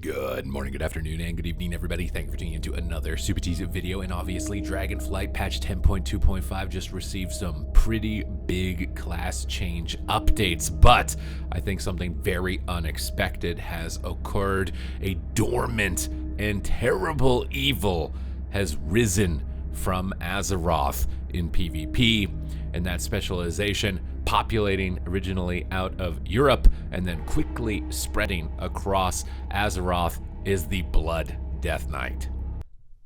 Good morning, good afternoon, and good evening, everybody. Thank you for tuning into another Supatease video. And obviously, Dragonflight patch 10.2.5 just received some pretty big class change updates. But I think something very unexpected has occurred. A dormant and terrible evil has risen from Azeroth in PvP, and that specialization populating originally out of Europe and then quickly spreading across Azeroth is the Blood Death Knight.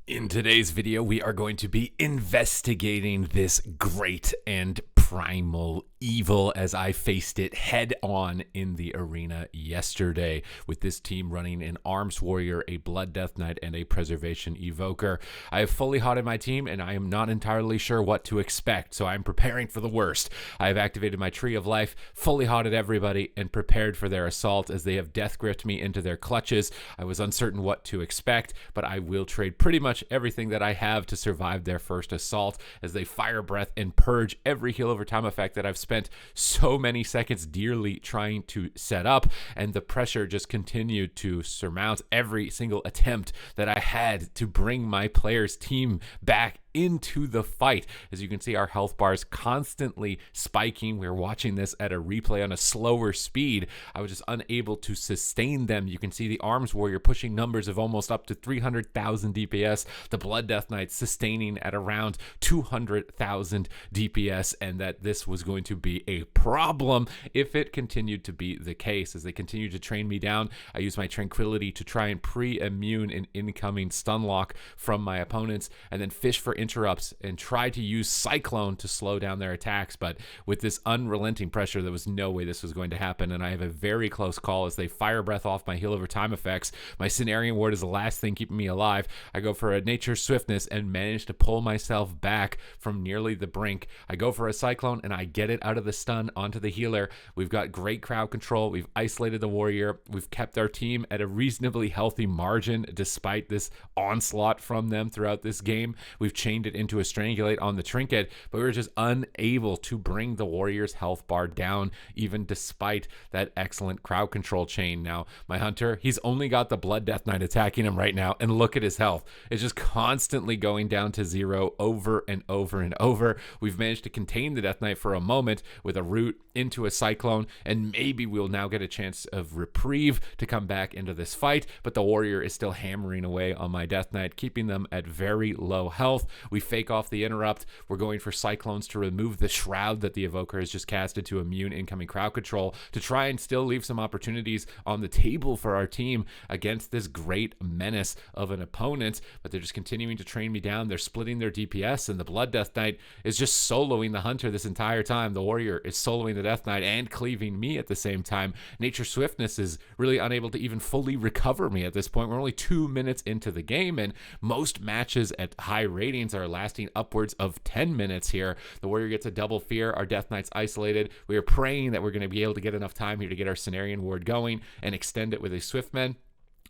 In today's video, we are going to be investigating this great and primal evil as I faced it head on in the arena yesterday, with this team running an Arms Warrior, a Blood Death Knight, and a Preservation Evoker. I have fully hotted my team, and I am not entirely sure what to expect, so I'm preparing for the worst. I have activated my Tree of Life, fully hotted everybody, and prepared for their assault as they have death gripped me into their clutches. I was uncertain what to expect, but I will trade pretty much everything that I have to survive their first assault as they fire breath and purge every heal over time effect that I've spent so many seconds dearly trying to set up, and the pressure just continued to surmount every single attempt that I had to bring my players' team back into the fight. As you can see, our health bars constantly spiking. We're watching this at a replay on a slower speed. I was just unable to sustain them. You can see the Arms Warrior pushing numbers of almost up to 300,000 DPS, the Blood Death Knight sustaining at around 200,000 DPS, and that this was going to be a problem if it continued to be the case. As they continue to train me down, I use my Tranquility to try and pre-immune an incoming stun lock from my opponents, and then fish for interrupts and try to use Cyclone to slow down their attacks. But with this unrelenting pressure, there was no way this was going to happen, and I have a very close call as they fire breath off my heal over time effects. My Cenarian Ward is the last thing keeping me alive. I go for a Nature Swiftness and manage to pull myself back from nearly the brink. I go for a Cyclone and I get it out of the stun onto the healer. We've got great crowd control. We've isolated the warrior. We've kept our team at a reasonably healthy margin despite this onslaught from them throughout this game. We've changed it into a Strangulate on the Trinket, but we were just unable to bring the warrior's health bar down, even despite that excellent crowd control chain. Now, my Hunter, he's only got the Blood Death Knight attacking him right now, and look at his health. It's just constantly going down to zero over and over and over. We've managed to contain the Death Knight for a moment with a root into a Cyclone, and maybe we'll now get a chance of reprieve to come back into this fight, but the warrior is still hammering away on my Death Knight, keeping them at very low health. We fake off the interrupt. We're going for Cyclones to remove the shroud that the evoker has just casted to immune incoming crowd control, to try and still leave some opportunities on the table for our team against this great menace of an opponent. But they're just continuing to train me down. They're splitting their DPS, and the Blood Death Knight is just soloing the Hunter this entire time. The warrior is soloing the Death Knight and cleaving me at the same time. Nature Swiftness is really unable to even fully recover me at this point. We're only 2 minutes into the game, and most matches at high ratings are lasting upwards of 10 minutes here. The warrior gets a double fear. Our Death Knight's isolated. We are praying that we're going to be able to get enough time here to get our Cenarian Ward going and extend it with a Swiftman.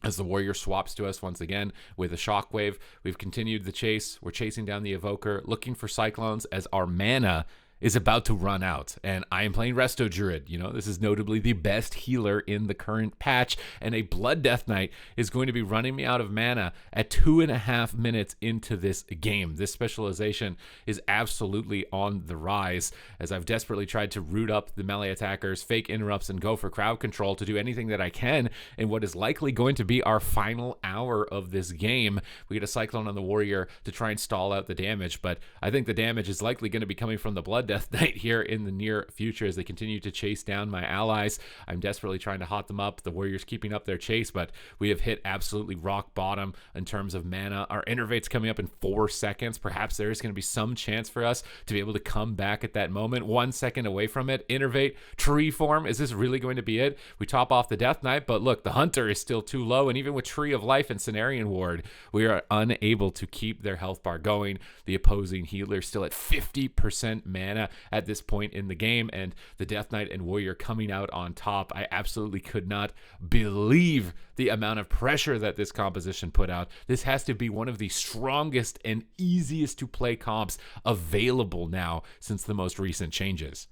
As the warrior swaps to us once again with a shockwave, we've continued the chase. We're chasing down the evoker, looking for Cyclones as our mana is about to run out, and I am playing Resto Druid. You know, this is notably the best healer in the current patch, and a Blood Death Knight is going to be running me out of mana at 2.5 minutes into this game. This specialization is absolutely on the rise, as I've desperately tried to root up the melee attackers, fake interrupts, and go for crowd control to do anything that I can in what is likely going to be our final hour of this game. We get a Cyclone on the warrior to try and stall out the damage, but I think the damage is likely going to be coming from the Blood Death Knight here in the near future as they continue to chase down my allies. I'm desperately trying to hot them up. The warrior's keeping up their chase, but we have hit absolutely rock bottom in terms of mana. Our Innervate's coming up in 4 seconds. Perhaps there is going to be some chance for us to be able to come back at that moment. 1 second away from it. Innervate, Tree Form. Is this really going to be it? We top off the Death Knight, but look, the Hunter is still too low, and even with Tree of Life and Cenarian Ward, we are unable to keep their health bar going. The opposing healer still at 50% mana at this point in the game, and the Death Knight and warrior coming out on top. I absolutely could not believe the amount of pressure that this composition put out. This has to be one of the strongest and easiest to play comps available now since the most recent changes.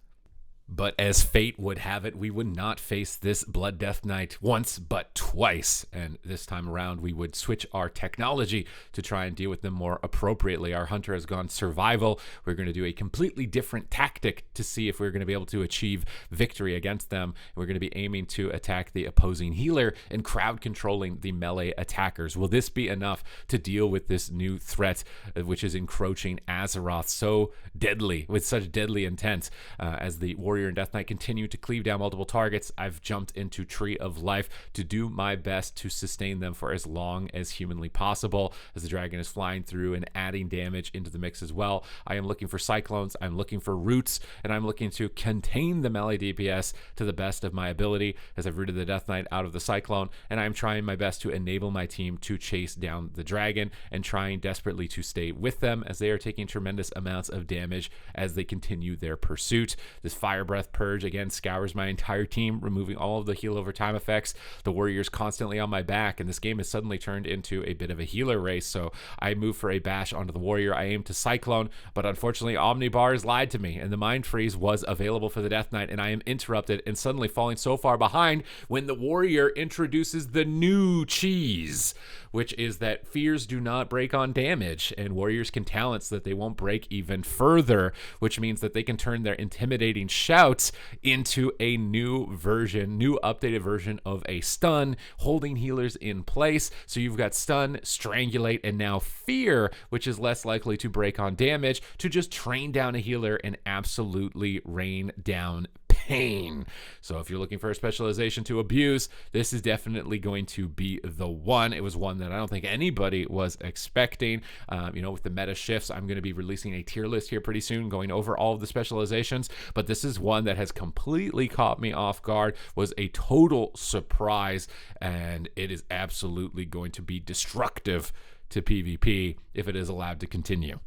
But as fate would have it, we would not face this Blood Death Knight once, but twice. And this time around, we would switch our technology to try and deal with them more appropriately. Our hunter has gone survival. We're going to do a completely different tactic to see if we're going to be able to achieve victory against them. We're going to be aiming to attack the opposing healer and crowd controlling the melee attackers. Will this be enough to deal with this new threat, which is encroaching Azeroth so deadly, with such deadly intent? As the warrior and Death Knight continue to cleave down multiple targets, I've jumped into Tree of Life to do my best to sustain them for as long as humanly possible. As the dragon is flying through and adding damage into the mix as well, I am looking for cyclones, I'm looking for roots, and I'm looking to contain the melee DPS to the best of my ability as I've rooted the Death Knight out of the cyclone, and I'm trying my best to enable my team to chase down the dragon and trying desperately to stay with them as they are taking tremendous amounts of damage as they continue their pursuit. This Fire Breath Purge again scours my entire team, removing all of the heal over time effects. The warrior's constantly on my back, and this game has suddenly turned into a bit of a healer race. So I move for a bash onto the warrior. I aim to cyclone, but unfortunately Omnibar has lied to me, and the Mind Freeze was available for the Death Knight, and I am interrupted and suddenly falling so far behind when the warrior introduces the new cheese, which is that fears do not break on damage, and warriors can talent so that they won't break even further, which means that they can turn their intimidating shouts into a new updated version of a stun, holding healers in place. So you've got stun, strangulate, and now fear, which is less likely to break on damage, to just train down a healer and absolutely rain down pain. So if you're looking for a specialization to abuse, this is definitely going to be the one. It was one that I don't think anybody was expecting. With the meta shifts, I'm going to be releasing a tier list here pretty soon, going over all of the specializations, but this is one that has completely caught me off guard, was a total surprise, and it is absolutely going to be destructive to PvP if it is allowed to continue.